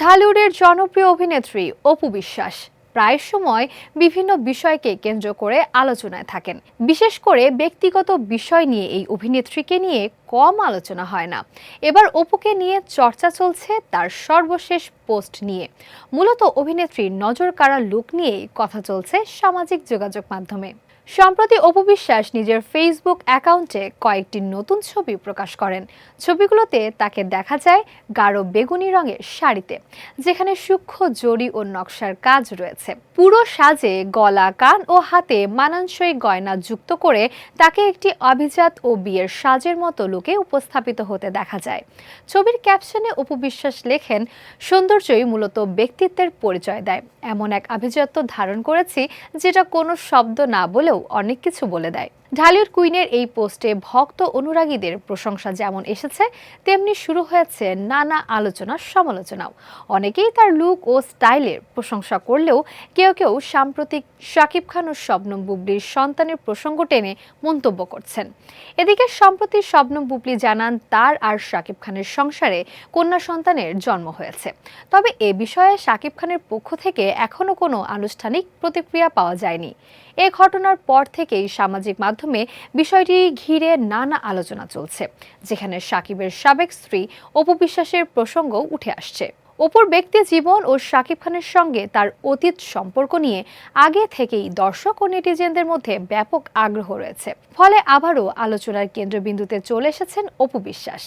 ঢালিউডের জনপ্রিয় অভিনেত্রী অপু বিশ্বাস প্রায় সময় বিভিন্ন বিষয়কে কেন্দ্র করে আলোচনায় থাকেন। বিশেষ করে ব্যক্তিগত বিষয় নিয়ে এই অভিনেত্রীকে নিয়ে কম আলোচনা হয় না। এবার অপুকে নিয়ে চর্চা চলছে তার সর্বশেষ পোস্ট নিয়ে। মূলত অভিনেত্রীর নজর কাড়া লুক নিয়েই কথা চলছে সামাজিক যোগাযোগ মাধ্যমে। সম্প্রতি অপু বিশ্বাস নিজের ফেসবুক অ্যাকাউন্টে কয়েকটি নতুন ছবি প্রকাশ করেন। ছবিগুলোতে তাকে দেখা যায় গাঢ় বেগুনি রঙের শাড়িতে, যেখানে সূক্ষ্ম জড়ি ও নকশার কাজ রয়েছে। পুরো সাজে গলা, কান ও হাতে মানানসই গয়না যুক্ত করে তাকে একটি অভিজাত ও বিয়ের সাজের মতো লুকে উপস্থাপিত হতে দেখা যায়। ছবির ক্যাপশনে অপু বিশ্বাস লেখেন, সৌন্দর্যই মূলত ব্যক্তিত্বের পরিচয় দেয়। এমন এক আভিজাত্য ধারণ করেছি যেটা কোনো শব্দ না বলেও অনেক কিছু বলে দেয়। ঢালিউড কুইনের এই পোস্টে ভক্ত অনুরাগীদের প্রশংসা যেমন এসেছে, তেমনি শুরু হয়েছে নানা আলোচনা সমালোচনাও। অনেকেই তার লুক ও স্টাইলের প্রশংসা করলেও কেউ কেউ সাম্প্রতিক শাকিব খান ও শবনম বুবলির সন্তানের প্রসঙ্গ টেনে মন্তব্য করছেন। এদিকে সম্প্রতি শবনম বুবলি জানান তার আর শাকিব খানের সংসারে কন্যা সন্তানের জন্ম হয়েছে। তবে এ বিষয়ে শাকিব খানের পক্ষ থেকে এখনো কোনো আনুষ্ঠানিক প্রতিক্রিয়া পাওয়া যায়নি। এ ঘটনার পর থেকেই সামাজিক মাধ্যমে বিষয়টি ঘিরে নানা আলোচনা চলছে, যেখানে শাকিবের সাবেক স্ত্রী অপু বিশ্বাসের প্রসঙ্গ উঠে আসছে। অপুর ব্যক্তি জীবন ও শাকিব খানের সঙ্গে তার অতীত সম্পর্ক নিয়ে আগে থেকেই দর্শক ও নেটিজেনদের মধ্যে ব্যাপক আগ্রহ রয়েছে। ফলে আবারও আলোচনার কেন্দ্রবিন্দুতে চলে এসেছেন অপু বিশ্বাস।